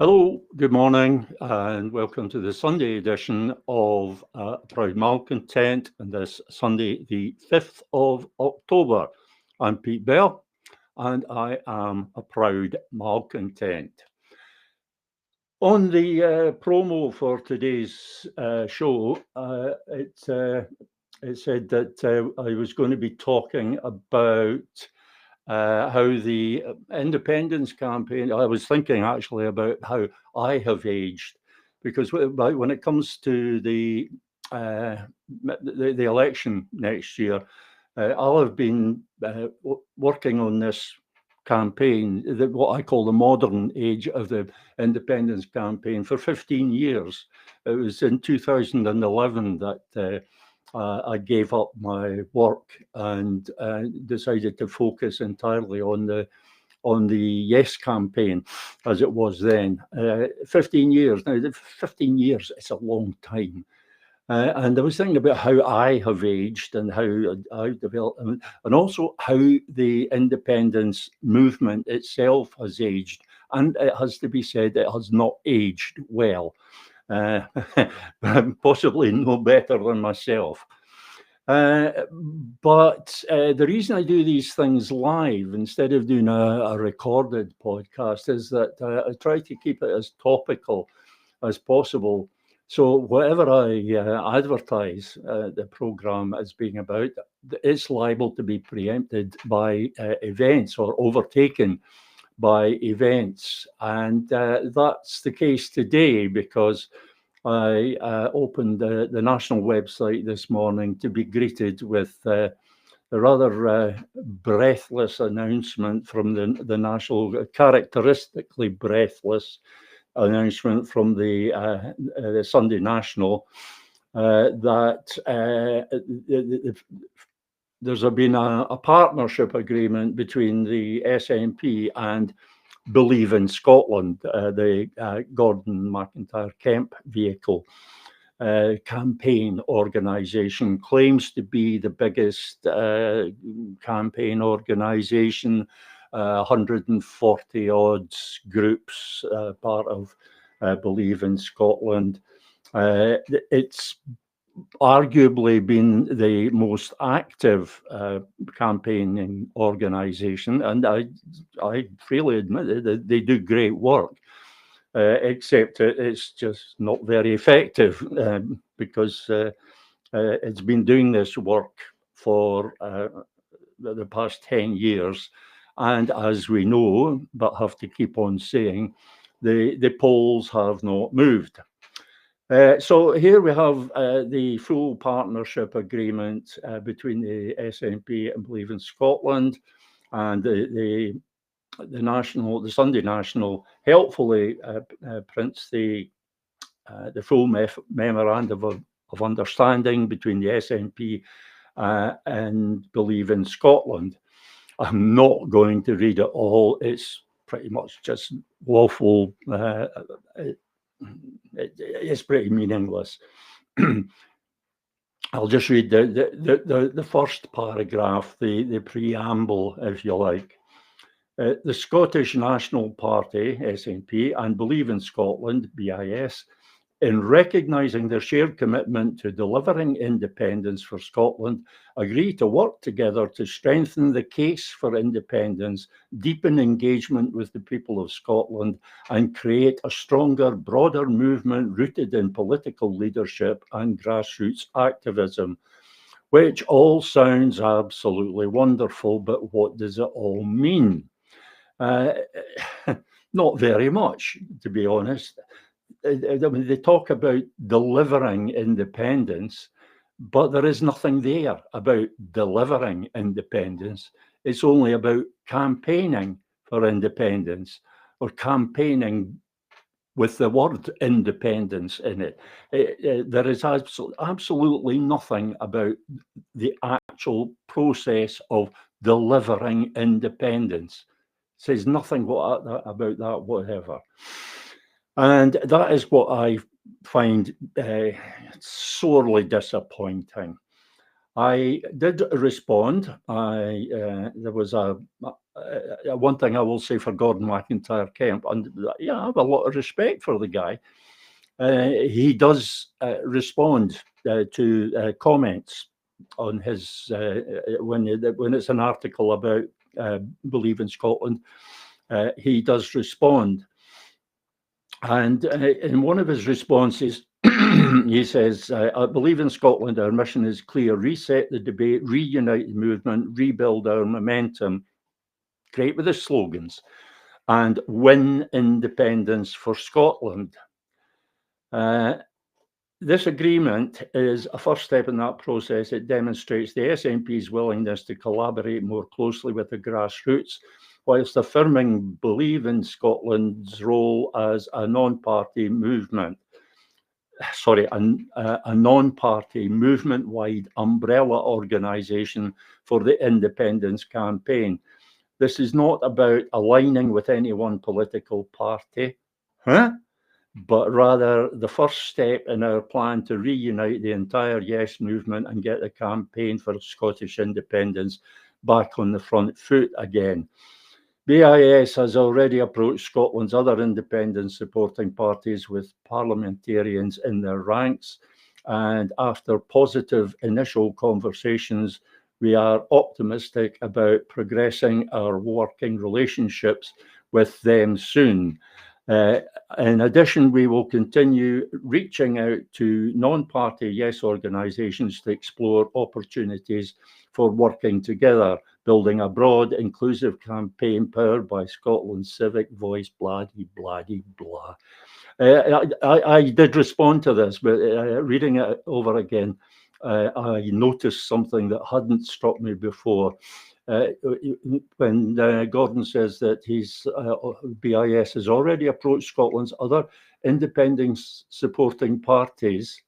Hello, good morning, and welcome to the Sunday edition of Proud Malcontent, and this Sunday, the 5th of October. I'm Pete Bell, and I am a proud malcontent. On the promo for today's show, it said that I was going to be talking about how the independence campaign, I was thinking actually about how I have aged, because when it comes to the election next year, I'll have been working on this campaign, what I call the modern age of the independence campaign, for 15 years. It was in 2011 that I gave up my work and decided to focus entirely on the Yes campaign, as it was then. 15 years now. 15 years, it's a long time. And I was thinking about how I have aged and how I've developed, and also how the independence movement itself has aged. And it has to be said, it has not aged well. Uh, Possibly no better than myself. But the reason I do these things live instead of doing a recorded podcast is that I try to keep it as topical as possible. So whatever I advertise the program as being about, it's liable to be preempted by events or overtaken by events. And that's the case today because I opened the national website this morning to be greeted with a rather breathless announcement from the national, characteristically breathless announcement from the Sunday National that there's been a partnership agreement between the SNP and Believe in Scotland, the Gordon McIntyre Kemp vehicle campaign organisation, claims to be the biggest campaign organisation, 140 odd groups, part of Believe in Scotland. It's arguably been the most active campaigning organisation, and I freely admit that they do great work, except it's just not very effective because it's been doing this work for the past 10 years. And as we know, but have to keep on saying, the polls have not moved. So here we have the full partnership agreement between the SNP and Believe in Scotland, and the Sunday National helpfully prints the full memorandum of understanding between the SNP and Believe in Scotland. I'm not going to read it all. It's pretty much just woeful. It's pretty meaningless. I'll just read the first paragraph, the preamble, if you like. The Scottish National Party, SNP, and Believe in Scotland, BIS, in recognising their shared commitment to delivering independence for Scotland, agree to work together to strengthen the case for independence, deepen engagement with the people of Scotland, and create a stronger, broader movement rooted in political leadership and grassroots activism. Which all sounds absolutely wonderful, but what does it all mean? Not very much, to be honest. I mean, they talk about delivering independence, but there is nothing there about delivering independence. It's only about campaigning for independence, or campaigning with the word independence in it. There is absolutely nothing about the actual process of delivering independence. It says nothing about that whatever. And that is what I find sorely disappointing. I did respond. There was a one thing I will say for Gordon McIntyre Kemp, and yeah, I have a lot of respect for the guy. He does respond to comments on his when it's an article about Believe in Scotland. He does respond, and in one of his responses, he says, "I believe in Scotland. Our mission is clear: reset the debate, reunite the movement, rebuild our momentum." Great with the slogans, and win independence for Scotland. This agreement is a first step in that process. It demonstrates the SNP's willingness to collaborate more closely with the grassroots, whilst affirming Believe in Scotland's role as a non-party movement. Sorry, a non-party movement-wide umbrella organisation for the independence campaign. This is not about aligning with any one political party, but rather the first step in our plan to reunite the entire Yes movement and get the campaign for Scottish independence back on the front foot again. BIS has already approached Scotland's other independence supporting parties with parliamentarians in their ranks, and after positive initial conversations, we are optimistic about progressing our working relationships with them soon. In addition, we will continue reaching out to non-party Yes organisations to explore opportunities for working together, building a broad, inclusive campaign powered by Scotland's civic voice, blah. I did respond to this, but reading it over again, I noticed something that hadn't struck me before. When Gordon says that BIS has already approached Scotland's other independence supporting parties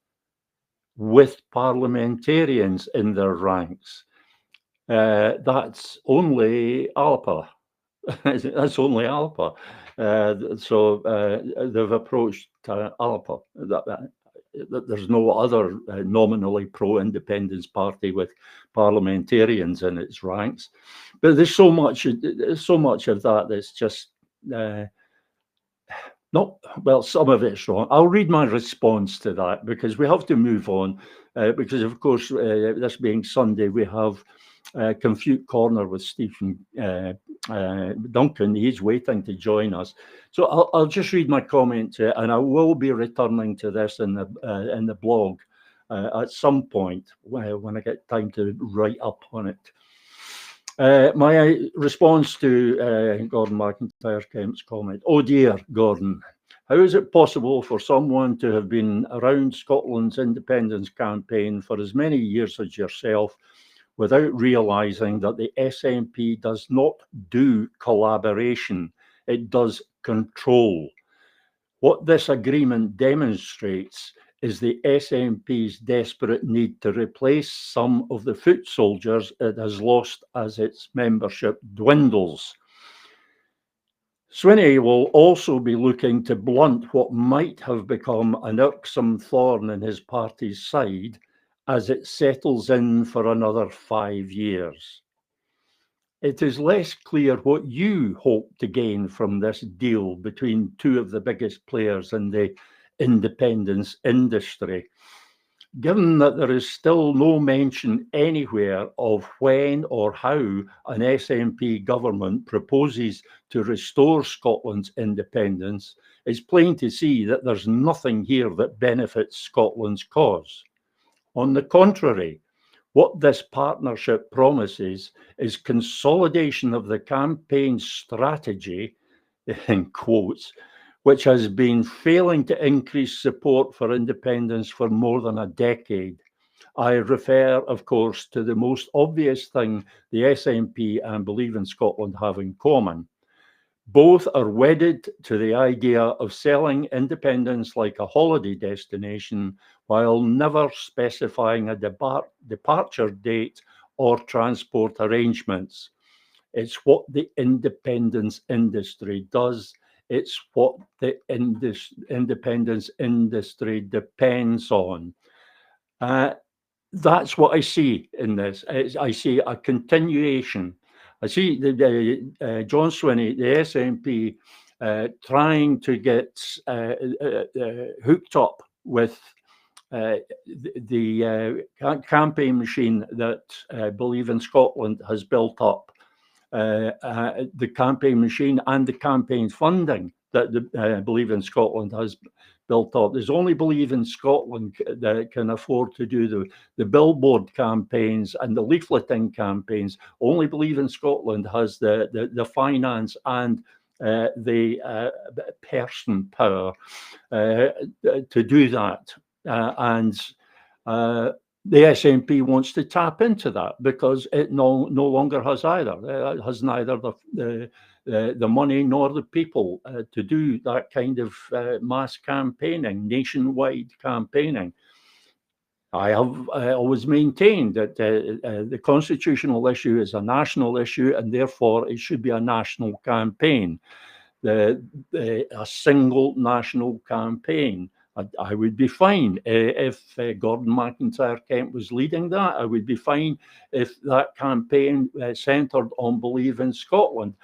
with parliamentarians in their ranks. That's only ALPA. That's only ALPA. So they've approached ALPA. There's no other nominally pro-independence party with parliamentarians in its ranks. But there's so much of that that's just not, well, some of it's wrong. I'll read my response to that because we have to move on. Because, of course, this being Sunday, we have Confute Corner with Stephen Duncan. He's waiting to join us. So I'll just read my comment to it, and I will be returning to this in the blog at some point when I get time to write up on it. My response to Gordon McIntyre Kemp's comment: oh dear, Gordon, how is it possible for someone to have been around Scotland's independence campaign for as many years as yourself without realising that the SNP does not do collaboration, it does control? What this agreement demonstrates is the SNP's desperate need to replace some of the foot soldiers it has lost as its membership dwindles. Swinney will also be looking to blunt what might have become an irksome thorn in his party's side as it settles in for another 5 years. It is less clear what you hope to gain from this deal between two of the biggest players in the independence industry, given that there is still no mention anywhere of when or how an SNP government proposes to restore Scotland's independence. It's plain to see that there's nothing here that benefits Scotland's cause. On the contrary, what this partnership promises is consolidation of the campaign strategy, in quotes, which has been failing to increase support for independence for more than a decade. I refer, of course, to the most obvious thing the SNP and Believe in Scotland have in common. Both are wedded to the idea of selling independence like a holiday destination while never specifying a departure date or transport arrangements. It's what the independence industry does. It's what the independence industry depends on. That's what I see in this. I see a continuation I see John Swinney, the SNP, trying to get hooked up with the campaign machine that Believe in Scotland has built up. The campaign machine and the campaign funding that the Believe in Scotland has built up. There's only Believe in Scotland that can afford to do the billboard campaigns and the leafleting campaigns. Only Believe in Scotland has the finance and the person power to do that. And the SNP wants to tap into that because it no longer has either. It has neither the money nor the people to do that kind of mass campaigning, nationwide campaigning. I have always maintained that the constitutional issue is a national issue, and therefore it should be a national campaign, a single national campaign. I would be fine if Gordon McIntyre Kemp was leading that. I would be fine if that campaign centred on Believe in Scotland.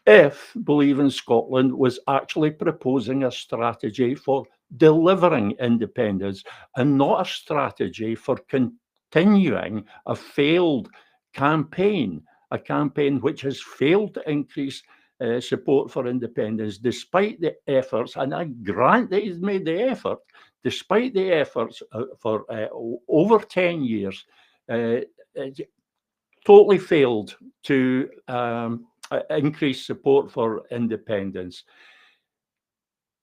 If Believe in Scotland was actually proposing a strategy for delivering independence and not a strategy for continuing a failed campaign, a campaign which has failed to increase support for independence, despite the efforts, and I grant that he's made the effort, despite the efforts for over 10 years, totally failed to increase support for independence.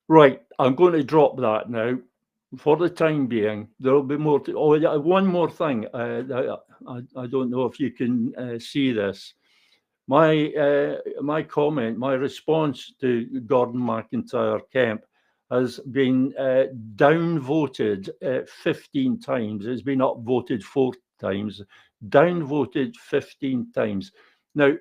Right, I'm going to drop that now. For the time being, there'll be more. One more thing. I don't know if you can see this. My comment, my response to Gordon McIntyre Kemp has been downvoted 15 times. It's been upvoted 4 times, downvoted 15 times. Now,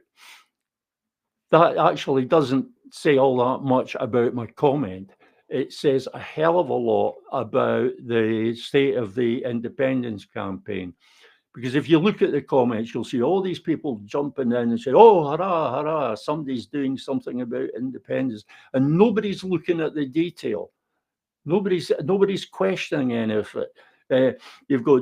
that actually doesn't say all that much about my comment. It says a hell of a lot about the state of the independence campaign. Because if you look at the comments, you'll see all these people jumping in and say, oh, hurrah, hurrah, somebody's doing something about independence. And nobody's looking at the detail. Nobody's questioning any of it. You've got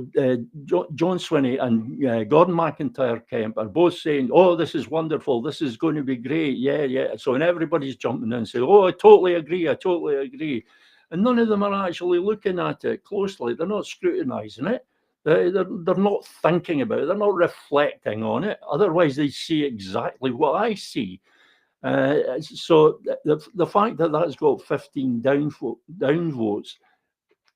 John Swinney and Gordon McIntyre Kemp are both saying, oh, this is wonderful. This is going to be great. Yeah, yeah. So and everybody's jumping in and saying, oh, I totally agree. I totally agree. And none of them are actually looking at it closely. They're not scrutinizing it. They're not thinking about it. They're not reflecting on it. Otherwise, they see exactly what I see. So the fact that that's got 15 downvotes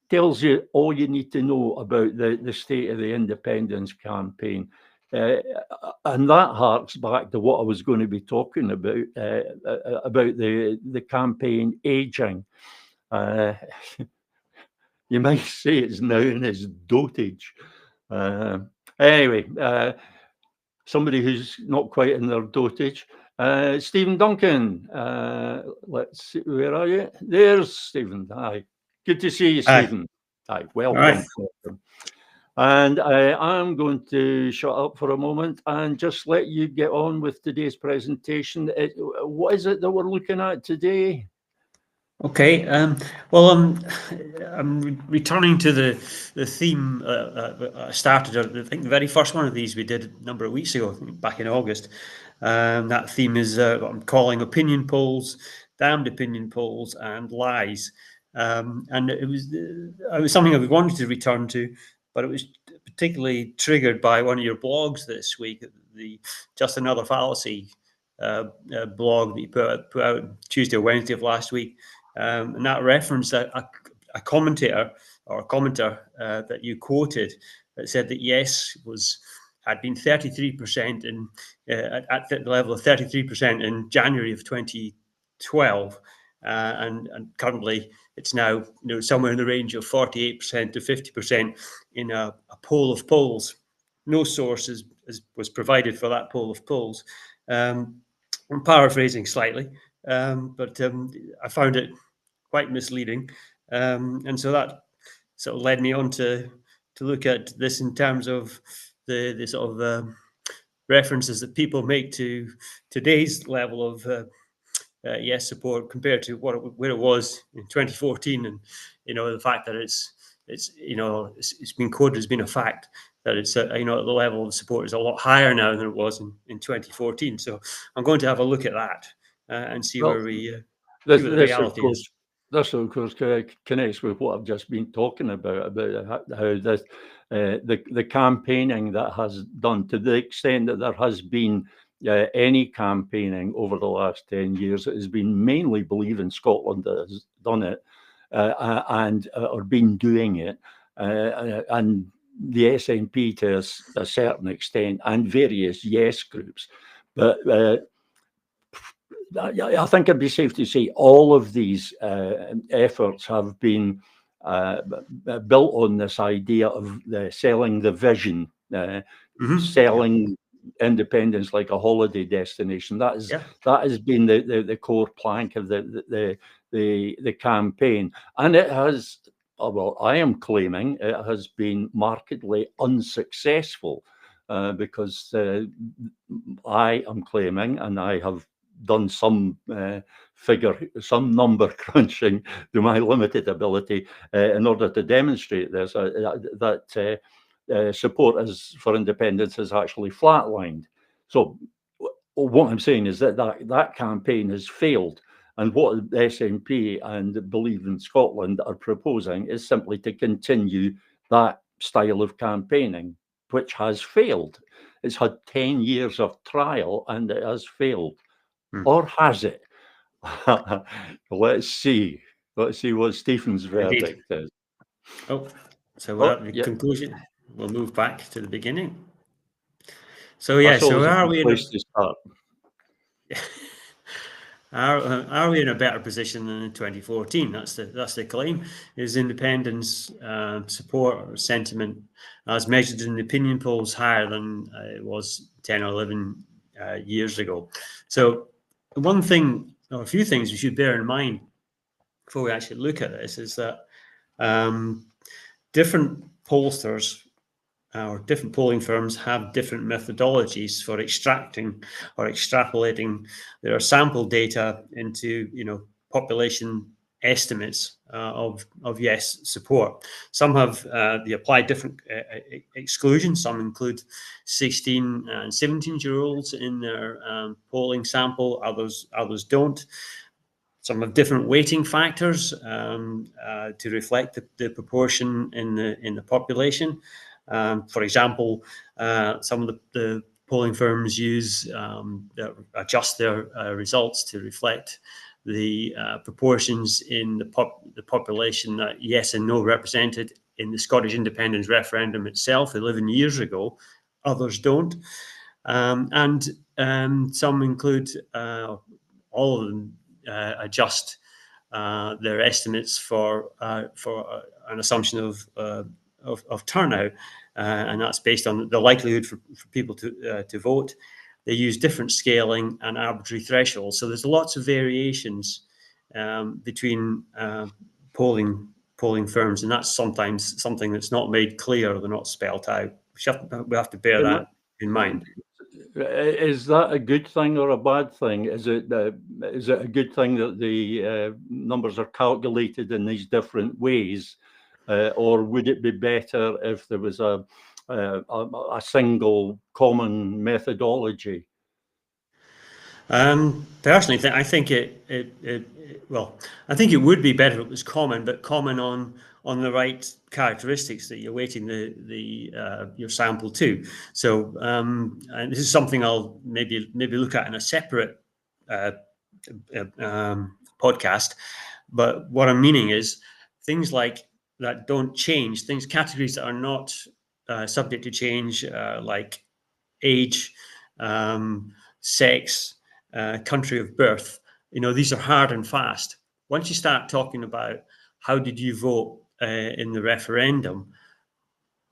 tells you all you need to know about the state of the independence campaign. And that harks back to what I was going to be talking about the campaign aging. You might say it's known as dotage. Anyway, somebody who's not quite in their dotage. Stephen Duncan, let's see, where are you? There's Stephen. Hi, good to see you, Stephen. Hi, welcome. Welcome. And I'm going to shut up for a moment and just let you get on with today's presentation. What is it that we're looking at today? Okay, well, I'm returning to the theme I started. I think the very first one of these we did a number of weeks ago, back in August. That theme is what I'm calling opinion polls, damned opinion polls, and lies. And it was something I wanted to return to, but it was particularly triggered by one of your blogs this week, the Just Another Fallacy blog that you put out Tuesday or Wednesday of last week. And that referenced a commentator or a commenter that you quoted that said that yes had been 33% at the level of 33% in January of 2012, and currently it's now somewhere in the range of 48% to 50% in a poll of polls. No source was provided for that poll of polls. I'm paraphrasing slightly, but I found it quite misleading, and so that sort of led me on to look at this in terms of the sort of references that people make to today's level of yes support compared to where it was in 2014, and the fact that it's been quoted as being a fact that it's the level of support is a lot higher now than it was in 2014. So I'm going to have a look at that and see where we see what the reality is. This, of course, connects with what I've just been talking about how this, the campaigning that has done, to the extent that there has been any campaigning over the last 10 years, it has been mainly Believe in Scotland that has done it and or been doing it, and the SNP to a certain extent, and various Yes groups. But I think it'd be safe to say all of these efforts have been built on this idea of selling the vision, selling independence like a holiday destination. That has been the core plank of the campaign, and it has. Well, I am claiming it has been markedly unsuccessful because I am claiming, and I have done some number crunching to my limited ability in order to demonstrate this, that support for independence has actually flatlined. So what I'm saying is that campaign has failed. And what the SNP and Believe in Scotland are proposing is simply to continue that style of campaigning, which has failed. It's had 10 years of trial and it has failed. Or has it? Let's see. Let's see what Stephen's verdict is. Oh, so we're at the conclusion. We'll move back to the beginning. So yeah, so are we place to start? Are we in a better position than in 2014? That's the claim. Is independence support or sentiment as measured in the opinion polls higher than it was 10 or 11 years ago? So one thing, or a few things we should bear in mind before we actually look at this is that different pollsters or different polling firms have different methodologies for extracting or extrapolating their sample data into, population estimates of yes support. Some have they apply different exclusions. Some include 16 and 17-year-olds in their polling sample. Others don't. Some have different weighting factors to reflect the proportion in the population. For example, some of the polling firms adjust their results to reflect the proportions in the population that yes and no represented in the Scottish independence referendum itself 11 years ago. Others don't. And some include, all of them adjust their estimates for an assumption of turnout, and that's based on the likelihood for people to vote. They use different scaling and arbitrary thresholds. So there's lots of variations between polling firms, and that's sometimes something that's not made clear or they're not spelled out. We have to bear that in mind. Is that a good thing or a bad thing? Is it a good thing that the numbers are calculated in these different ways, or would it be better if there was a single common methodology? Personally, I think I think it would be better if it was common, but common on the right characteristics that you're weighting your sample to. So, and this is something I'll maybe look at in a separate podcast. But what I'm meaning is things like that don't change, categories that are not subject to change, like age, sex, country of birth. These are hard and fast. Once you start talking about how did you vote in the referendum,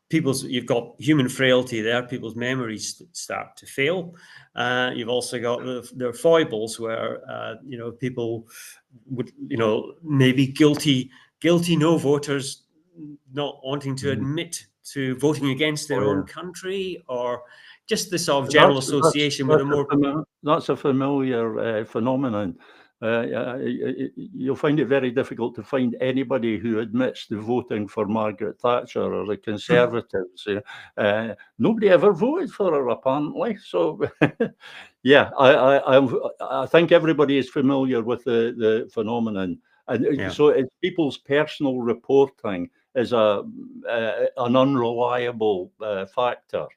you've got human frailty there. People's memories start to fail. You've also got their foibles where people would maybe guilty no voters not wanting to admit to voting against their own country, or just the sort of general association with a more... That's a familiar phenomenon. You'll find it very difficult to find anybody who admits to voting for Margaret Thatcher or the Conservatives. Nobody ever voted for her, apparently. So, yeah, I think everybody is familiar with the phenomenon. And so it's people's personal reporting is an unreliable factor.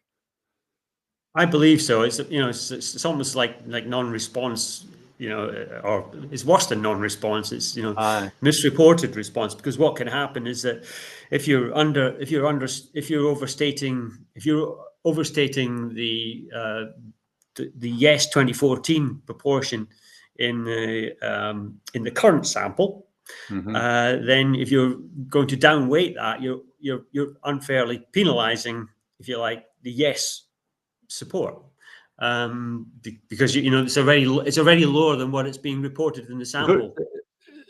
I believe so. It's it's almost like non-response, or it's worse than non-response. It's misreported response, because what can happen is that if you're overstating the yes 2014 proportion in the current sample, then if you're going to downweight that, you're unfairly penalising, if you like, the yes support, because it's already lower than what it's being reported in the sample.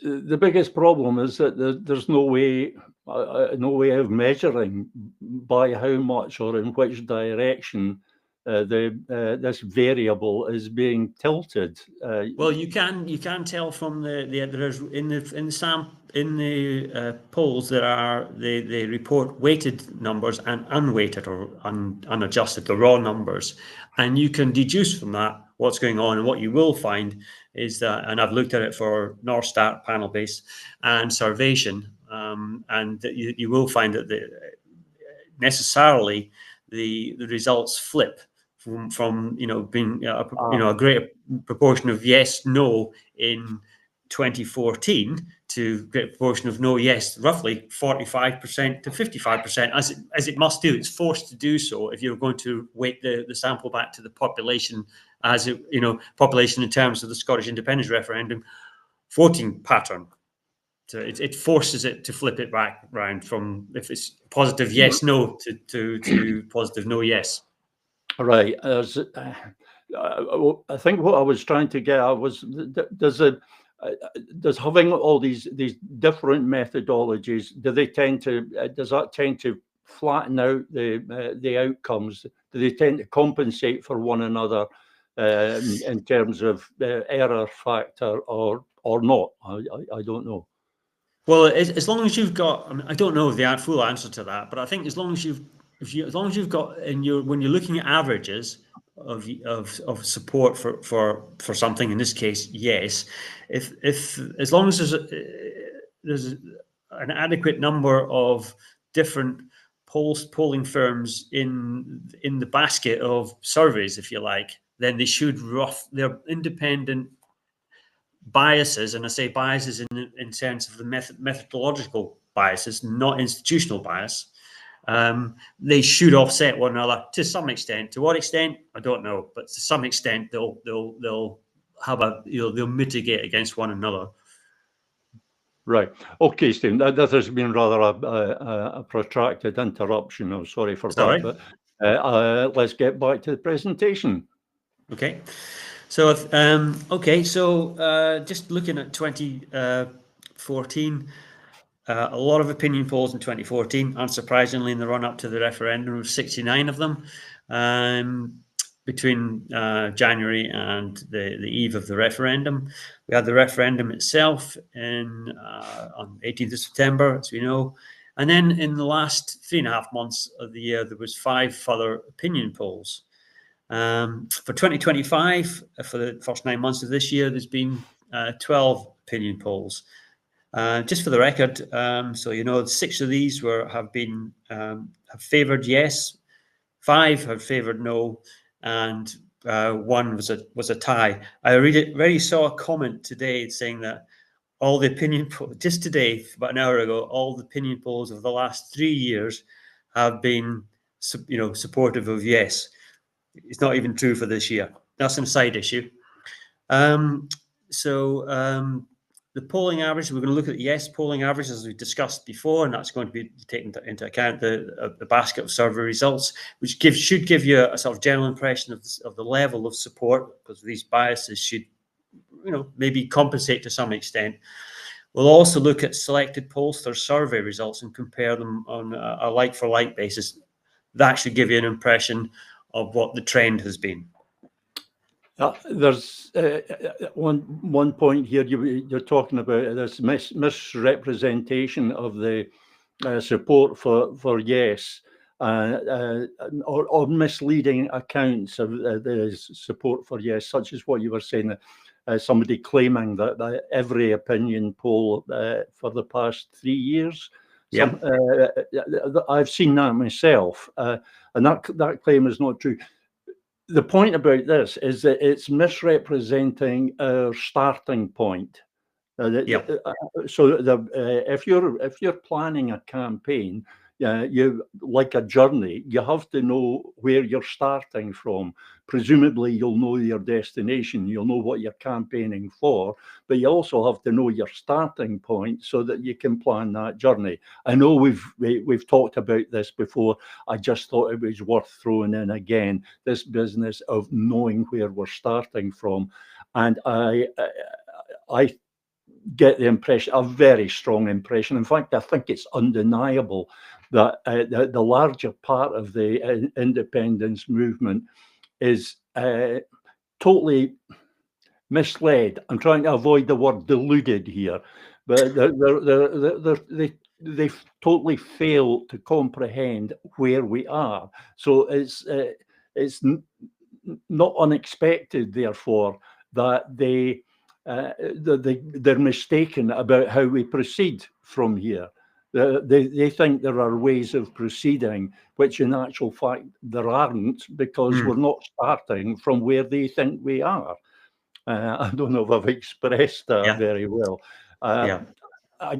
The biggest problem is that there's no way of measuring by how much or in which direction this variable is being tilted. Well, you can tell from in the polls they report weighted numbers and unweighted or unadjusted, the raw numbers, and you can deduce from that what's going on. And what you will find is that, and I've looked at it for Norstat, panel base, and Survation, and you will find that necessarily the results flip from being a greater proportion of yes no in 2014 to greater proportion of no yes, roughly 45% to 55%, as it must do. It's forced to do so if you're going to weight the sample back to the population as population in terms of the Scottish independence referendum voting pattern. So it forces it to flip it back round from, if it's positive yes no, to positive no yes. Right. I think what I was trying to get at was, does having all these different methodologies, does that tend to flatten out the outcomes? Do they tend to compensate for one another in terms of error factor or not? I don't know. Well, as long as you've got, I don't know the full answer to that, but I think as long as you've got, when you're looking at averages of support for something, in this case, yes, if as long as there's an adequate number of different polling firms in the basket of surveys, if you like, then they're independent biases, and I say biases in sense of the methodological biases, not institutional bias. They should offset one another to some extent. To what extent, I don't know, but to some extent they'll have they'll mitigate against one another. Right. Okay, Stephen. That has been rather a protracted interruption. I'm sorry for that. But let's get back to the presentation. Okay. So just looking at 2014. A lot of opinion polls in 2014, unsurprisingly, in the run-up to the referendum, 69 of them, between January and the eve of the referendum. We had the referendum itself on 18th of September, as we know. And then in the last 3.5 months of the year, there was 5 further opinion polls. For 2025, for the first 9 months of this year, there's been 12 opinion polls. Just for the record, so 6 of these have favoured yes, 5 have favoured no, and 1 was a tie. I already saw a comment today saying that all the opinion polls, just today, about an hour ago, all the opinion polls of the last 3 years have been supportive of yes. It's not even true for this year. That's a side issue. The polling average, we're going to look at the yes polling average, as we discussed before, and that's going to be taken into account the basket of survey results, which should give you a sort of general impression of the level of support, because these biases should, maybe compensate to some extent. We'll also look at selected pollster survey results and compare them on a like-for-like basis. That should give you an impression of what the trend has been. There's one point here. You're talking about this misrepresentation of the support for yes, or misleading accounts of the support for yes, such as what you were saying. Somebody claiming that every opinion poll for the past 3 years. I've seen that myself, and that claim is not true. The point about this is that it's misrepresenting our starting point. So if you're planning a campaign, you like a journey, you have to know where you're starting from. Presumably, you'll know your destination, you'll know what you're campaigning for, but you also have to know your starting point so that you can plan that journey. I know we've talked about this before. I just thought it was worth throwing in again, this business of knowing where we're starting from. And I get the impression, a very strong impression. In fact, I think it's undeniable that the larger part of the independence movement is totally misled. I'm trying to avoid the word deluded here, but they totally fail to comprehend where we are. So it's not unexpected, therefore, that they're mistaken about how we proceed from here. They think there are ways of proceeding, which in actual fact there aren't, because we're not starting from where they think we are. I don't know if I've expressed that very well.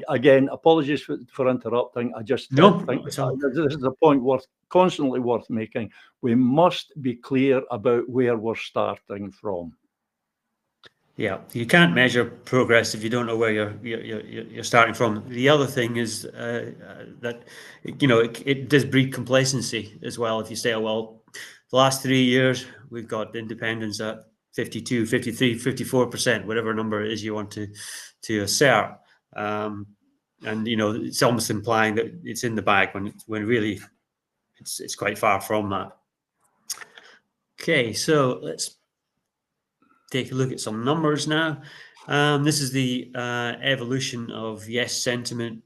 Again, apologies for interrupting. I just think this is a point constantly worth making. We must be clear about where we're starting from. Yeah, you can't measure progress if you don't know where you're starting from. The other thing is that it does breed complacency as well. If you say, oh, well, the last 3 years we've got independence at 52, 53, 54%, whatever number it is you want to assert, and it's almost implying that it's in the bag when really it's quite far from that. Okay, so let's take a look at some numbers now. This is the evolution of yes sentiment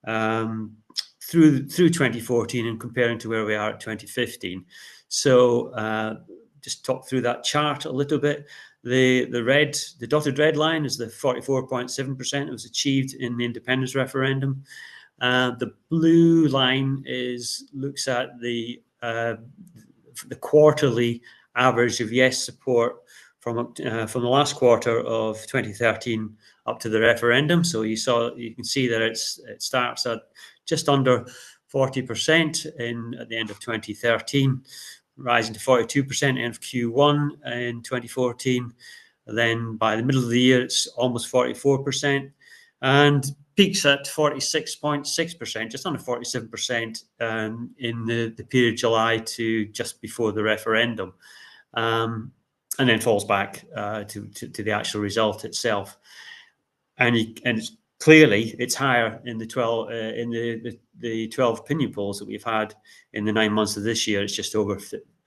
through 2014 and comparing to where we are at 2015. So just talk through that chart a little bit. The dotted red line is the 44.7% that was achieved in the independence referendum. The blue line looks at the quarterly average of yes support from the last quarter of 2013 up to the referendum. So you can see that it starts at just under 40% at the end of 2013, rising to 42% end of Q1 in 2014. Then by the middle of the year, it's almost 44%, and peaks at 46.6%, just under 47% in the period July to just before the referendum. And then falls back to the actual result itself, and it's clearly it's higher in the 12 opinion polls that we've had in the 9 months of this year. It's just over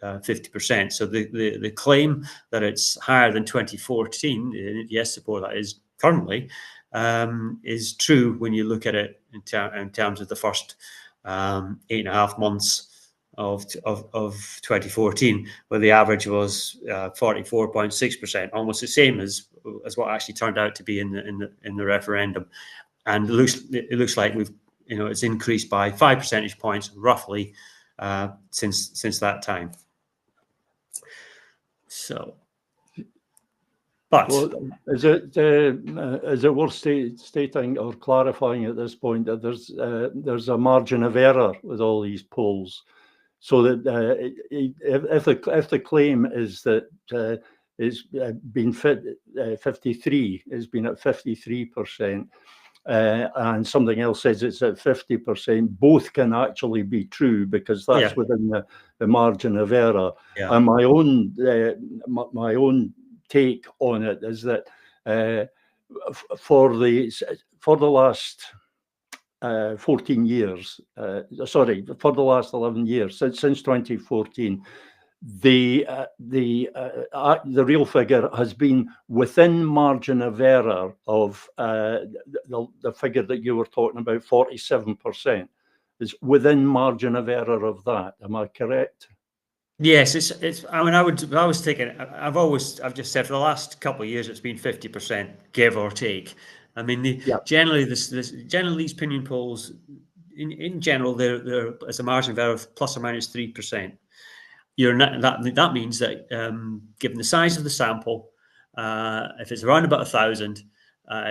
50%. So the claim that it's higher than 2014, yes support that is currently, is true when you look at it in terms of the first 8.5 months of 2014, where the average was 44.6%, almost the same as what actually turned out to be in the referendum. And it looks like it's increased by 5 percentage points roughly since that time. So, but is it worth stating or clarifying at this point that there's a margin of error with all these polls? So that if the claim is that it's been 53, it's been at 53%, and something else says it's at 50%, both can actually be true, because that's within the margin of error. And my own take on it is that for the last 14 years, for the last 11 years, since 2014, the real figure has been within margin of error of the figure that you were talking about, 47%. Is within margin of error of that. Am I correct? Yes, it's. I mean, I was thinking. I've just said for the last couple of years it's been 50%, give or take. I mean, generally generally these opinion polls, in general, they're as a margin of error of plus or minus 3%. That means that given the size of the sample, if it's around about 1,000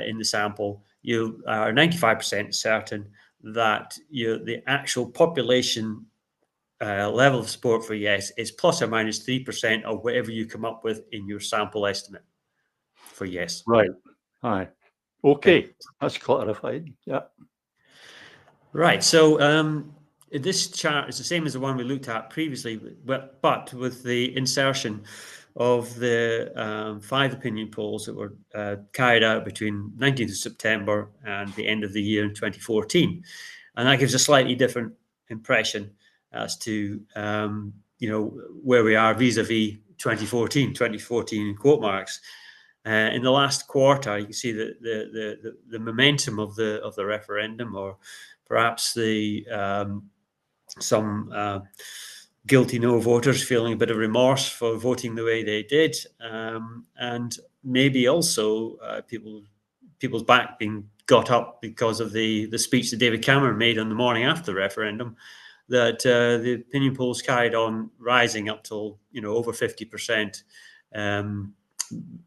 in the sample, you are 95% certain that the actual population level of support for yes is plus or minus 3% of whatever you come up with in your sample estimate for yes. Right. Aye. Okay. That's clarified. Yeah. Right. So this chart is the same as the one we looked at previously, but with the insertion of the 5 opinion polls that were carried out between 19th of September and the end of the year in 2014. And that gives a slightly different impression as to where we are vis-a-vis 2014 in quote marks. In the last quarter, you can see the momentum of the referendum, or perhaps some guilty no voters feeling a bit of remorse for voting the way they did, and maybe also people's back being got up because of the speech that David Cameron made on the morning after the referendum, that the opinion polls carried on rising up till over 50%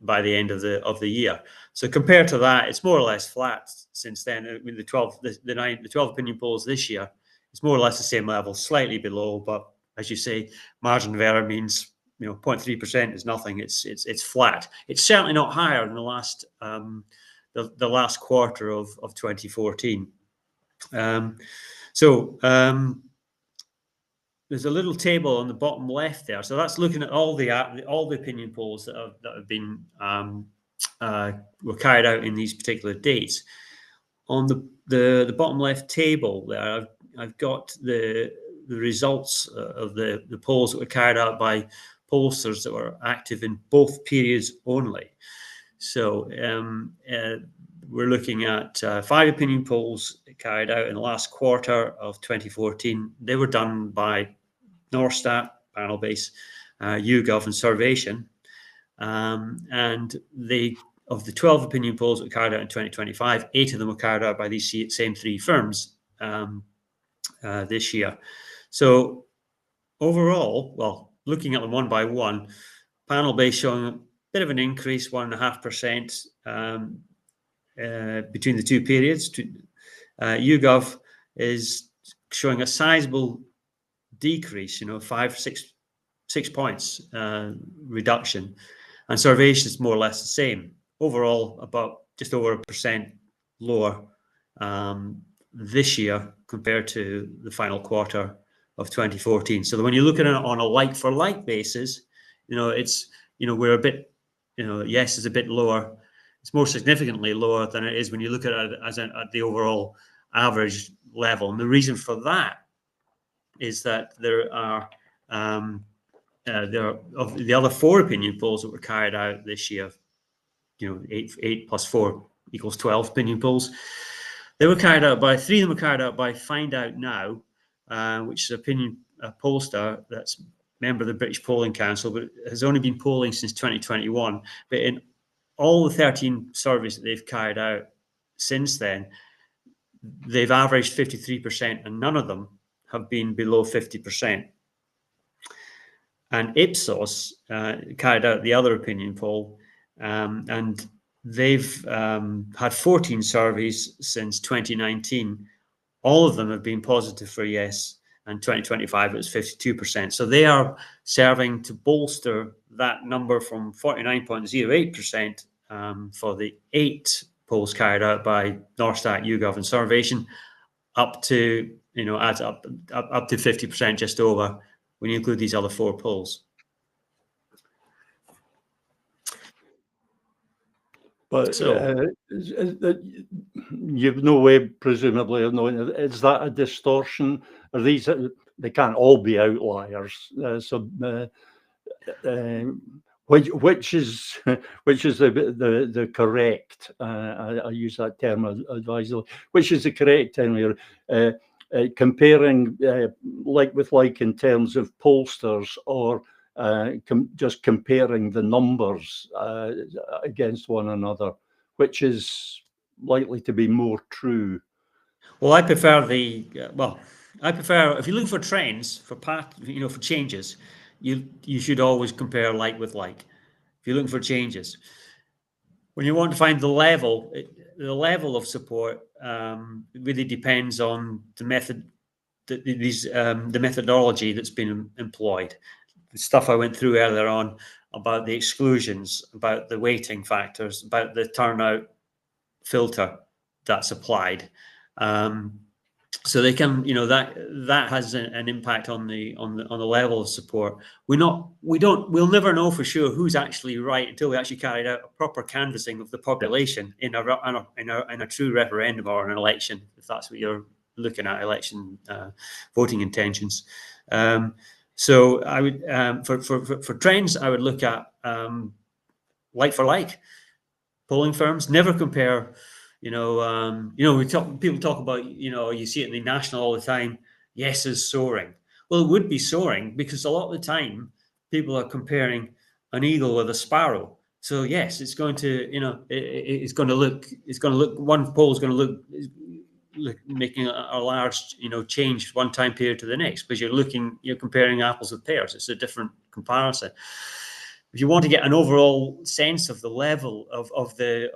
by the end of the year. So compared to that, it's more or less flat since then. I mean, the 12 opinion polls this year, it's more or less the same level, slightly below, but as you say, margin of error means 0.3% is nothing. It's flat. It's certainly not higher than the last quarter of 2014. There's a little table on the bottom left there. So that's looking at all the opinion polls that have been were carried out in these particular dates. On the bottom left table there, I've got the results of the polls that were carried out by pollsters that were active in both periods only. So we're looking at 5 opinion polls carried out in the last quarter of 2014. They were done by Norstat, Panel Base, YouGov, and Survation. And of the 12 opinion polls that were carried out in 2025, 8 of them were carried out by these same 3 firms this year. So overall, well, looking at them one by one, Panel Base showing a bit of an increase, 1.5% between the 2 periods. YouGov is showing a sizable decrease, 6 points reduction, and Survation is more or less the same. Overall, about just over 1% lower this year compared to the final quarter of 2014. So when you look at it on a like-for-like basis, it's we're a bit, yes is a bit lower. It's more significantly lower than it is when you look at it at the overall average level. And the reason for that is that there are of the other 4 opinion polls that were carried out this year, 8 plus 4 equals 12 opinion polls. They were carried out by 3 of them were carried out by Find Out Now, which is a pollster that's a member of the British Polling Council, but has only been polling since 2021. But in all the 13 surveys that they've carried out since then, they've averaged 53%, and none of them have been below 50%. And Ipsos carried out the other opinion poll, and they've had 14 surveys since 2019. All of them have been positive for yes, and 2025 it was 52%. So they are serving to bolster that number from 49.08% for the 8 polls carried out by Norstat, YouGov, and Survation, up to adds up to 50%, just over, when you include these other 4 polls. But you've no way, presumably, of knowing, is that a distortion? Are these they can't all be outliers. Which is the correct? I use that term advisedly. Which is the correct term here? Comparing like with like in terms of pollsters, or just comparing the numbers against one another, which is likely to be more true? Well, I prefer if you're looking for trends, for for changes, you should always compare like with like. If you're looking for changes, when you want to find the level of support, it really depends on the method, the methodology that's been employed. The stuff I went through earlier on about the exclusions, about the weighting factors, about the turnout filter that's applied. So they can, that has an impact on the level of support. We'll never know for sure who's actually right until we actually carried out a proper canvassing of the population in a true referendum or an election, if that's what you're looking at, election voting intentions. So I would for trends, I would look at like for like polling firms. Never compare. People talk about, you see it in the National all the time. Yes is soaring. Well, it would be soaring because a lot of the time people are comparing an eagle with a sparrow. So yes, it's going to, it's going to look. One poll is going to look making a large, change one time period to the next, because you're comparing apples with pears. It's a different comparison. If you want to get an overall sense of the level of the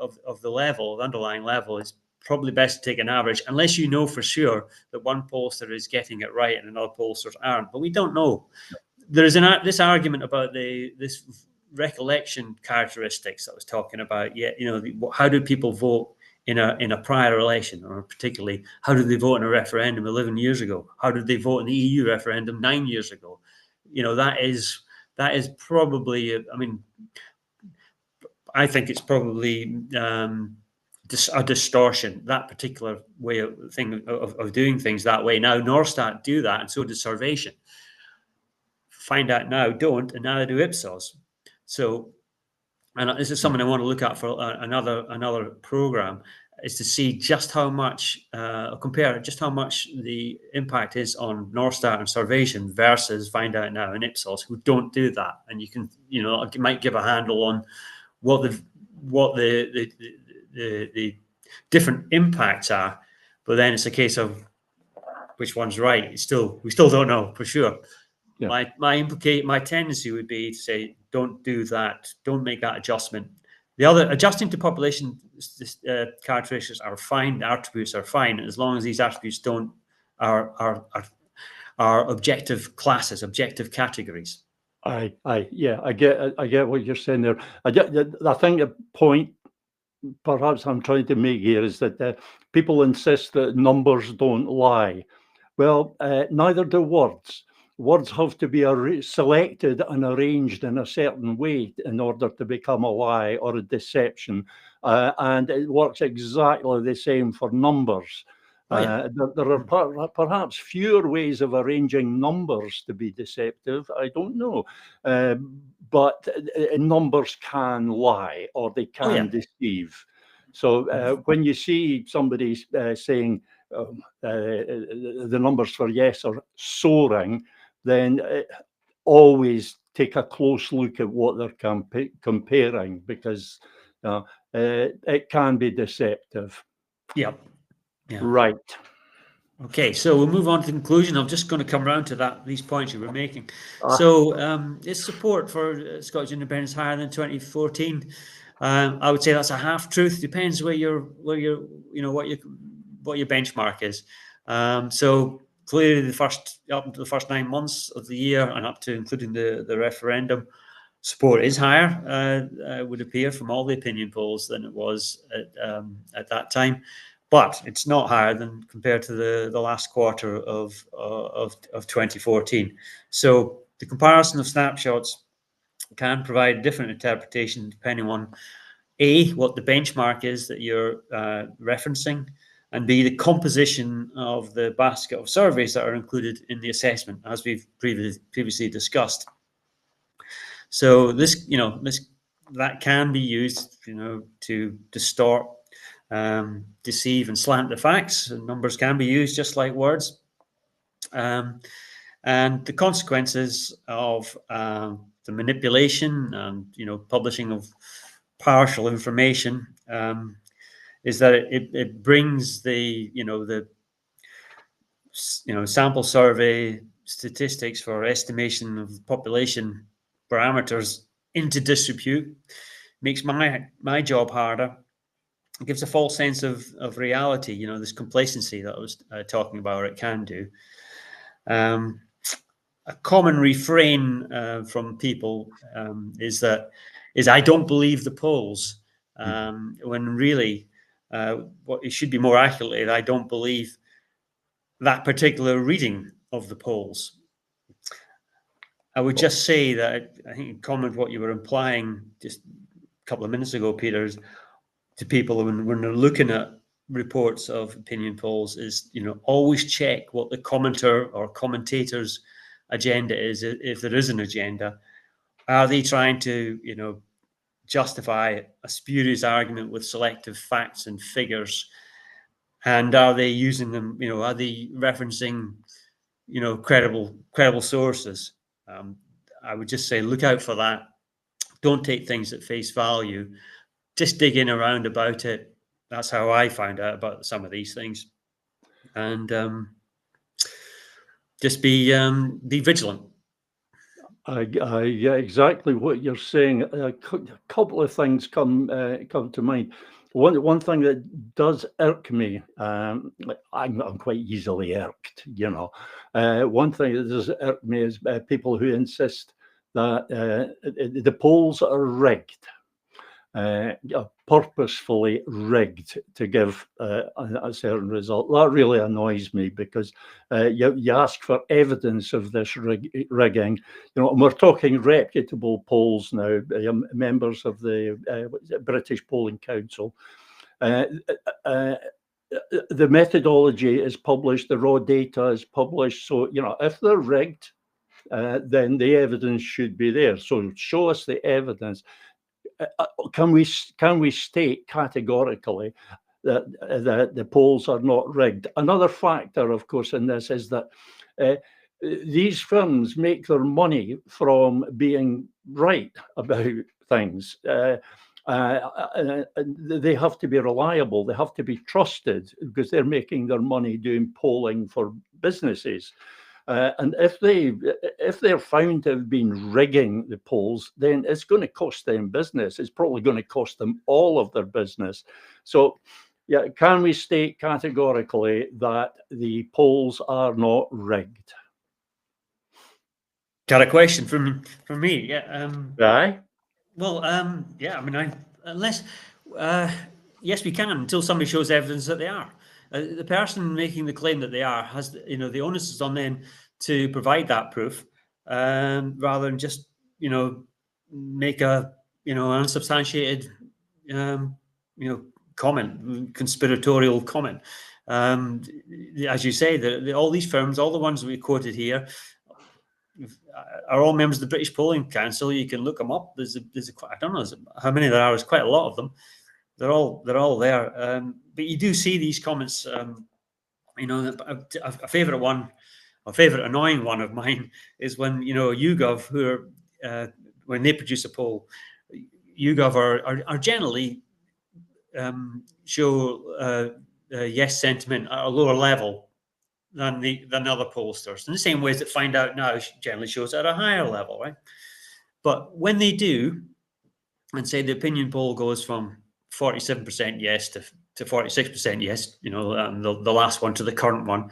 underlying level, it's probably best to take an average, unless you know for sure that one pollster is getting it right and another pollsters aren't. But we don't know. There is this argument about this recollection characteristics that I was talking about. How do people vote in a prior election, or particularly how did they vote in a referendum 11 years ago? How did they vote in the EU referendum 9 years ago? That is probably, I think it's probably a distortion, that particular way of doing things that way. Now, Norstat do that, and so does Survation. Find Out Now don't, and now they do Ipsos. So, and this is something I want to look at for another program, is to see just how much, compare just how much the impact is on Norstat and Survation versus Find Out Now and Ipsos, who don't do that. And you can, it might give a handle on what the different impacts are. But then it's a case of which one's right. We still don't know for sure. Yeah. My tendency would be to say, don't do that. Don't make that adjustment. The other, adjusting to population characteristics are fine. Attributes are fine, as long as these attributes are objective classes, objective categories. I get what you're saying there. I think the point perhaps I'm trying to make here is that people insist that numbers don't lie. Well, neither do words. Words have to be selected and arranged in a certain way in order to become a lie or a deception. And it works exactly the same for numbers. There are perhaps fewer ways of arranging numbers to be deceptive. I don't know. But numbers can lie, or they can deceive. So when you see somebody saying the numbers for yes are soaring, then always take a close look at what they're comparing, because it can be deceptive. Yeah. Right. Okay, so we'll move on to the conclusion. I'm just going to come around to these points you were making. So, is support for Scottish independence higher than 2014? I would say that's a half truth. Depends what your benchmark is. So clearly, up until the first 9 months of the year, and up to including the referendum, support is higher. Would appear from all the opinion polls than it was at that time. But it's not higher than compared to the last quarter of 2014. So the comparison of snapshots can provide a different interpretation depending on A, what the benchmark is that you're referencing, and B, the composition of the basket of surveys that are included in the assessment, as we've previously discussed. So this, that can be used, to distort, deceive, and slant the facts. And numbers can be used just like words. And the consequences of the manipulation and publishing of partial information is that it brings the sample survey statistics for estimation of population parameters into disrepute, makes my job harder. It gives a false sense of reality. This complacency that I was talking about, it can do. A common refrain from people is I don't believe the polls, when really what it should be more accurately, I don't believe that particular reading of the polls. I would just say that I think in common with what you were implying just a couple of minutes ago, Peter, to people when they're looking at reports of opinion polls is, always check what the commenter or commentator's agenda is, if there is an agenda. Are they trying to, justify a spurious argument with selective facts and figures? And are they using them, are they referencing, credible sources? I would just say, look out for that. Don't take things at face value. Just dig in around about it. That's how I found out about some of these things. And just be vigilant. Yeah, exactly what you're saying. A couple of things come to mind. One thing that does irk me, I'm quite easily irked, one thing that does irk me is people who insist that the polls are rigged, purposefully rigged to give a certain result. That really annoys me, because you ask for evidence of this rigging, and we're talking reputable polls now, members of the British Polling Council. The methodology is published, the raw data is published, so if they're rigged, then the evidence should be there. So show us the evidence. Can we state categorically that the polls are not rigged? Another factor, of course, in this is that these firms make their money from being right about things. They have to be reliable. They have to be trusted, because they're making their money doing polling for businesses. And if they're found to have been rigging the polls, then it's going to cost them business. It's probably going to cost them all of their business. So, yeah, can we state categorically that the polls are not rigged? Got a question from me? Yeah. Aye. Well, yeah. I mean, unless yes, we can, until somebody shows evidence that they are. The person making the claim that they are has, the onus is on them to provide that proof, rather than just, make a, unsubstantiated, comment, conspiratorial comment. As you say, all these firms, all the ones we quoted here, are all members of the British Polling Council. You can look them up. There's I don't know how many there are. There's quite a lot of them. They're all there. But you do see these comments. A favorite one, a favorite annoying one of mine is when YouGov, who are when they produce a poll, YouGov are generally show yes sentiment at a lower level than other pollsters. In the same ways that Find Out Now generally shows at a higher level, right? But when they do, and say the opinion poll goes from 47% yes to 46% yes, and the last one to the current one,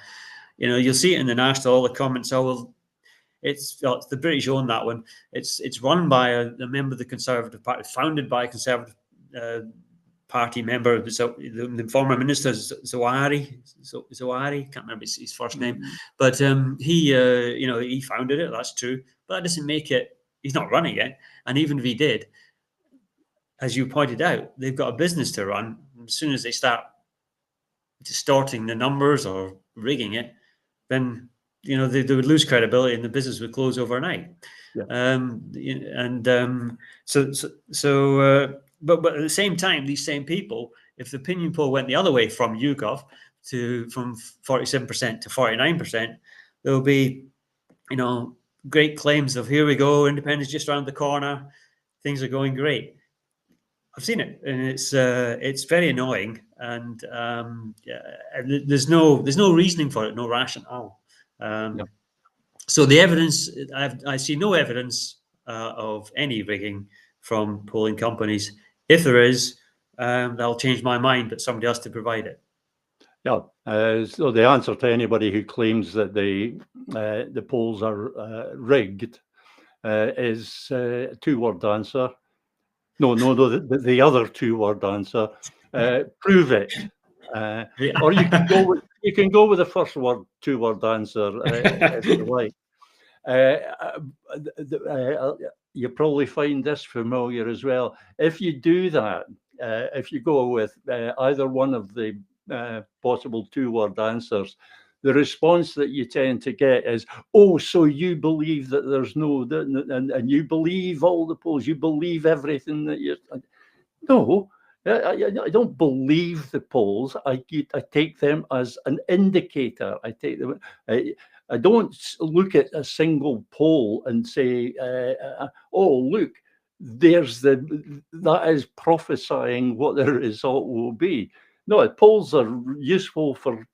you'll see it in the national, all the comments, well, it's the British own that one. It's run by a member of the Conservative Party, founded by a Conservative Party member, the former minister Zawahiri, can't remember his first name, but he founded it. That's true, but that doesn't make it. He's not running it, and even if he did, as you pointed out, they've got a business to run. As soon as they start distorting the numbers or rigging it, then they would lose credibility and the business would close overnight. Yeah. But at the same time, these same people, if the opinion poll went the other way from YouGov from 47% to 49%, there will be, great claims of, here we go, independence just around the corner, things are going great. I've seen it, and it's very annoying, and there's no reasoning for it, no rationale. So the evidence, I see no evidence of any rigging from polling companies. If there is, that'll change my mind, but somebody has to provide it. Yeah. So the answer to anybody who claims that the polls are rigged is a two-word answer. No. The other two-word answer: prove it. Or you can go with the first word, two-word answer if you like. You probably find this familiar as well. If you do that, if you go with either one of the possible two-word answers, the response that you tend to get is, "Oh, so you believe that there's no, and you believe all the polls, you believe everything that you're." No, I don't believe the polls. I take them as an indicator. I take them. I don't look at a single poll and say, "Oh, look, that is prophesying what the result will be." No, polls are useful for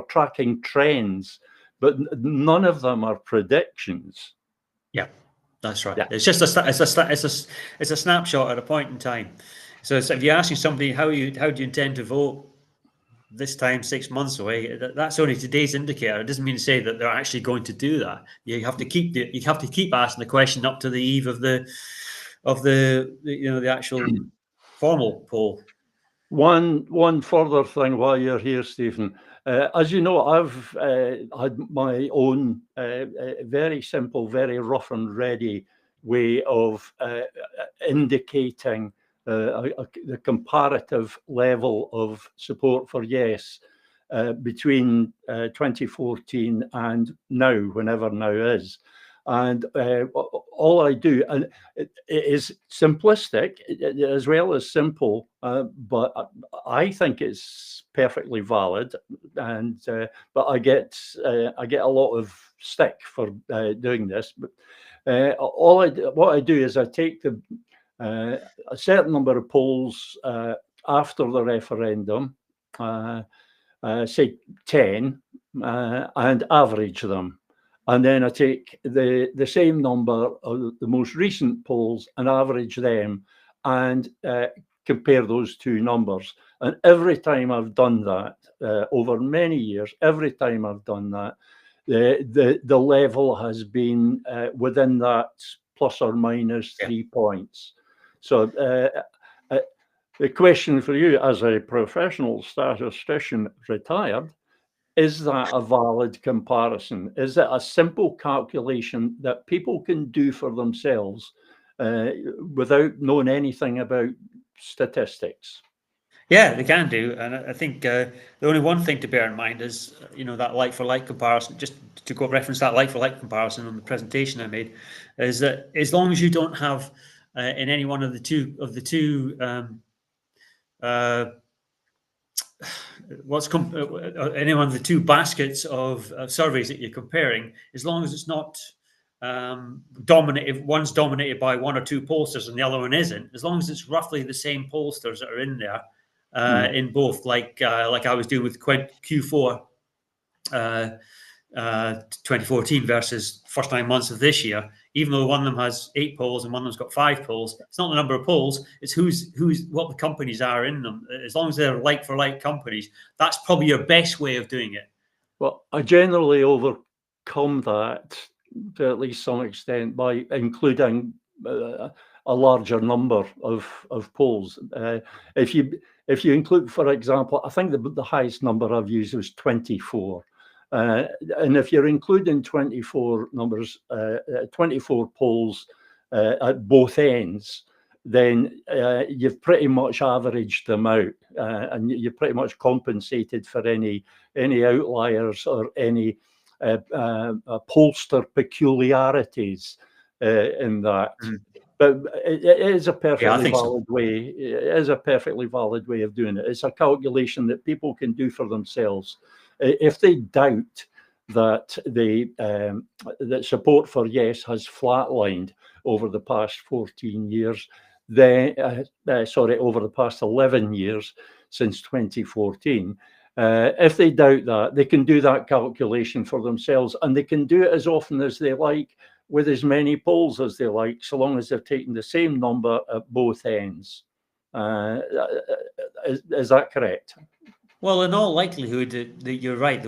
tracking trends, but none of them are predictions. Yeah, that's right. Yeah. It's just it's a snapshot at a point in time. So if you're asking somebody how do you intend to vote this time 6 months away, that's only today's indicator. It doesn't mean to say that they're actually going to do that. You have to keep asking the question up to the eve of the actual formal poll. One further thing while you're here, Stephen. As you know, I've had my own very simple, very rough and ready way of indicating the comparative level of support for yes between 2014 and now, whenever now is. And all I do, and it is simplistic as well as simple, but I think it's perfectly valid. And but I get a lot of stick for doing this. But what I do is I take a certain number of polls after the referendum, say 10, and average them. And then I take the same number of the most recent polls and average them and compare those two numbers. And every time I've done that over many years, every time I've done that, the level has been within that plus or minus 3 points. So the question for you as a professional statistician retired, is that a valid comparison? Is it a simple calculation that people can do for themselves without knowing anything about statistics? Yeah, they can do. And I think the only one thing to bear in mind is, that like-for-like comparison, just to go reference that like-for-like comparison on the presentation I made, is that as long as you don't have in any one of the two any one of the two baskets of surveys that you're comparing, as long as it's not dominated, one's dominated by one or two pollsters and the other one isn't, as long as it's roughly the same pollsters that are in there in both, like I was doing with Q4 2014 versus first 9 months of this year, even though one of them has 8 polls and one of them's got 5 polls, it's not the number of polls, it's what the companies are in them. As long as they're like for like companies, that's probably your best way of doing it. Well, I generally overcome that to at least some extent by including a larger number of polls. If you include, for example, I think the highest number I've used was 24. And if you're including 24 numbers, 24 polls at both ends, then you've pretty much averaged them out, and you've pretty much compensated for any outliers or any pollster peculiarities in that. But it is a perfectly valid way. It is a perfectly valid way of doing it. It's a calculation that people can do for themselves. If they doubt that that support for yes has flatlined over the past 14 years, then over the past 11 years since 2014. If they doubt that, they can do that calculation for themselves, and they can do it as often as they like, with as many polls as they like, so long as they're taking the same number at both ends. Is that correct? Well, in all likelihood, that you're right.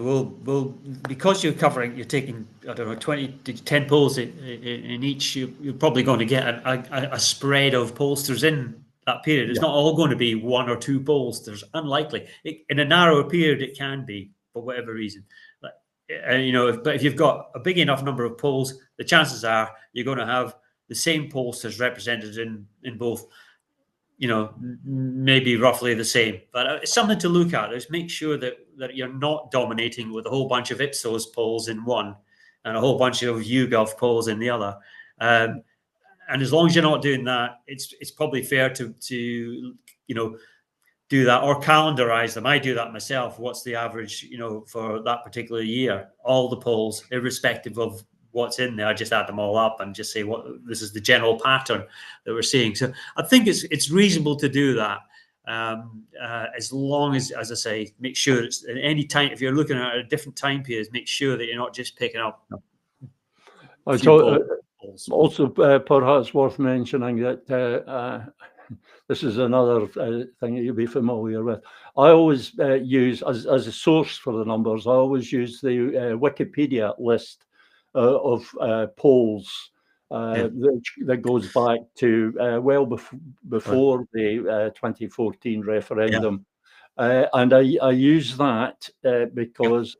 Because you're taking, I don't know, 20 to 10 polls in each. You're probably going to get a spread of pollsters in that period. It's not all going to be one or two pollsters. Unlikely. In a narrower period, it can be for whatever reason. But if you've got a big enough number of polls, the chances are you're going to have the same pollsters represented in both. Maybe roughly the same, but it's something to look at. Is make sure that you're not dominating with a whole bunch of Ipsos polls in one and a whole bunch of YouGov polls in the other. And as long as you're not doing that, it's probably fair to do that or calendarize them. I do that myself. What's the average, for that particular year? All the polls, irrespective of what's in there, I just add them all up and just say this is the general pattern that we're seeing. So I think it's reasonable to do that, as long as I say, make sure it's at any time. If you're looking at a different time period, make sure that you're not just picking up. Also, perhaps worth mentioning that this is another thing that you'll be familiar with. I always use, as a source for the numbers, I always use the Wikipedia list of polls that goes back to well before the 2014 referendum. And I use that because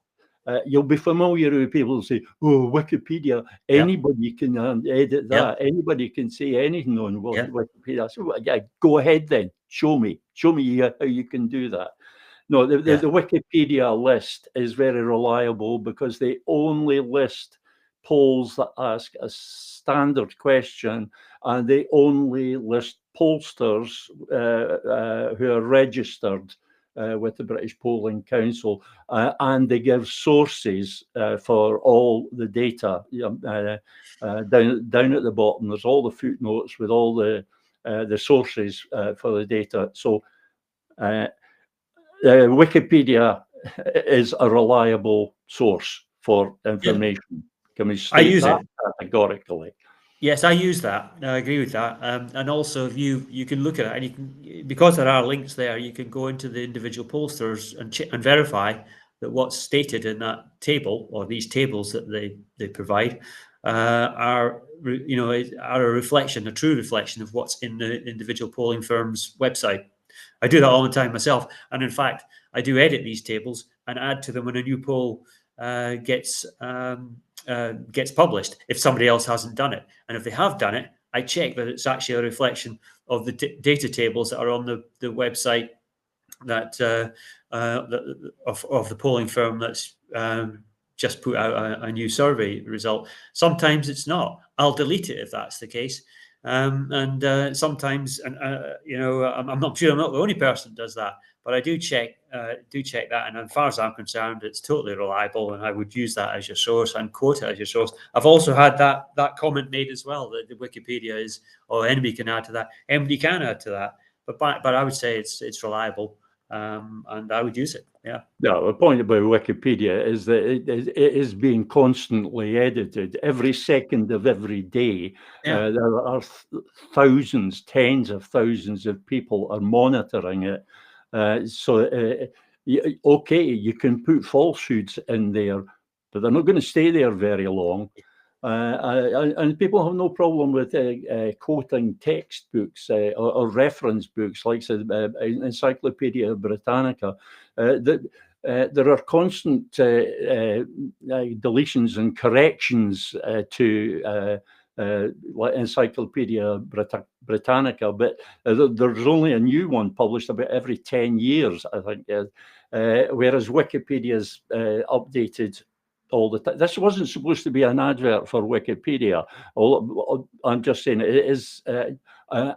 you'll be familiar with people who say, "Oh, Wikipedia, anybody can edit that. Anybody can say anything on Wikipedia." So yeah, go ahead then. Show me how you can do that. No, the Wikipedia list is very reliable because they only list polls that ask a standard question, and they only list pollsters who are registered with the British Polling Council, and they give sources for all the data. Down at the bottom, there's all the footnotes with all the sources for the data. So Wikipedia is a reliable source for information. Can we state that categorically? Yes, I use that. I agree with that. And also, if you can look at it, and you can, because there are links there, you can go into the individual pollsters and verify that what's stated in that table, or these tables that they provide, are a reflection, a true reflection of what's in the individual polling firm's website. I do that all the time myself, and in fact, I do edit these tables and add to them when a new poll gets published, if somebody else hasn't done it. And if they have done it, I check that it's actually a reflection of the data tables that are on the website that of the polling firm that's just put out a new survey result. Sometimes it's not. I'll delete it if that's the case. And sometimes, I'm not sure I'm not the only person that does that, but I do check that. And as far as I'm concerned, it's totally reliable, and I would use that as your source and quote it as your source. I've also had that comment made as well, that the Wikipedia is, or anybody can add to that. Anybody can add to that, but I would say it's reliable, and I would use it. Yeah. No, the point about Wikipedia is that it is being constantly edited every second of every day. There are thousands, tens of thousands of people are monitoring it. Okay, you can put falsehoods in there, but they're not going to stay there very long. And people have no problem with quoting textbooks or reference books like Encyclopedia Britannica. There are constant deletions and corrections to like Encyclopedia Britannica, but there's only a new one published about every 10 years, I think, whereas Wikipedia's updated all the time. This wasn't supposed to be an advert for Wikipedia. I'm just saying it is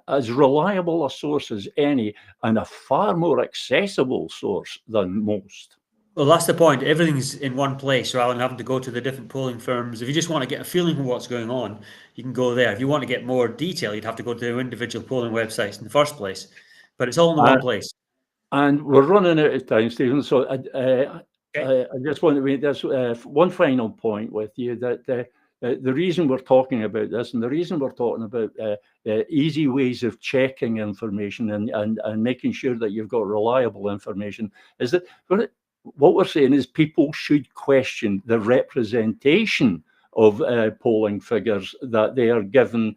as reliable a source as any, and a far more accessible source than most. Well, that's the point. Everything's in one place rather than having to go to the different polling firms. If you just want to get a feeling of what's going on, you can go there. If you want to get more detail, you'd have to go to the individual polling websites in the first place. But it's all in the one place. And we're running out of time, Stephen. So I just want to make this one final point with you, that the reason we're talking about this, and the reason we're talking about easy ways of checking information and making sure that you've got reliable information, is that what we're saying is people should question the representation of polling figures that they are given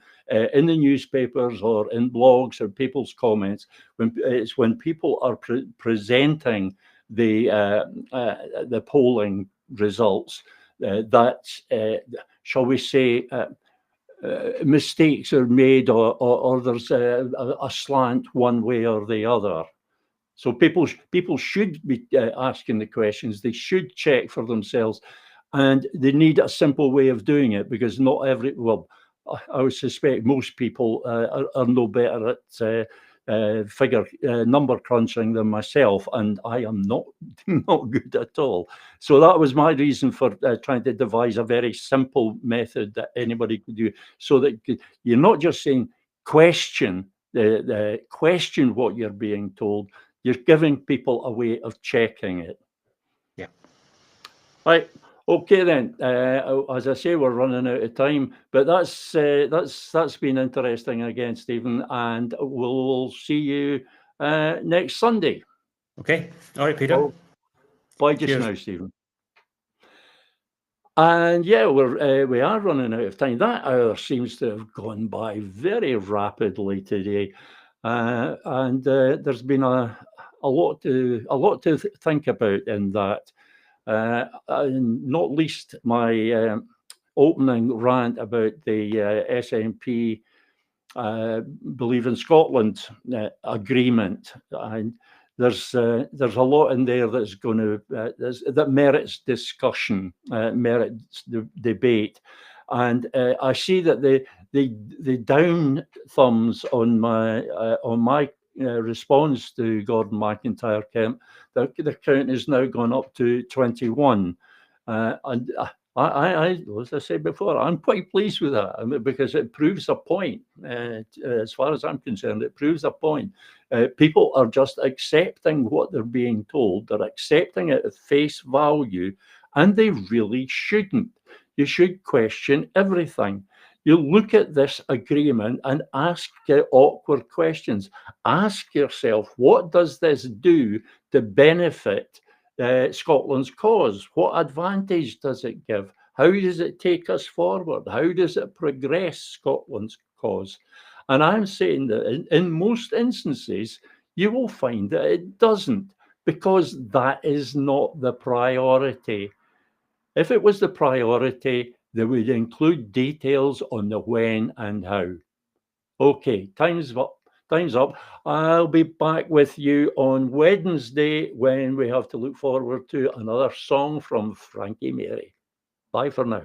in the newspapers or in blogs or people's comments. When people are presenting the polling results, that shall we say, mistakes are made, or there's a slant one way or the other. So people should be asking the questions. They should check for themselves, and they need a simple way of doing it, because not every, well, I would suspect most people are no better at number crunching than myself, and I am not good at all. So that was my reason for trying to devise a very simple method that anybody could do, so that you're not just saying question what you're being told. You're giving people a way of checking it. Yeah. Right. Okay then. As I say, we're running out of time, but that's been interesting again, Stephen, and we'll see you next Sunday. Okay. All right, Peter. Oh, bye just now, Stephen. And yeah, we are running out of time. That hour seems to have gone by very rapidly today, and there's been a lot to think about in that. And not least my opening rant about the SNP Believe in Scotland agreement, and there's a lot in there that's going to that merits discussion, merits debate, and I see that the down thumbs on my response to Gordon McIntyre Kemp, the count is now gone up to 21, and as I said before, I'm quite pleased with that, because it proves a point. As far as I'm concerned, it proves a point. People are just accepting what they're being told. They're accepting it at face value, and they really shouldn't. You should question everything. You look at this agreement and ask awkward questions. Ask yourself, what does this do to benefit Scotland's cause? What advantage does it give? How does it take us forward? How does it progress Scotland's cause? And I'm saying that in most instances, you will find that it doesn't, because that is not the priority. If it was the priority, they would include details on the when and how. Okay, time's up. Time's up. I'll be back with you on Wednesday, when we have to look forward to another song from Frankie Mary. Bye for now.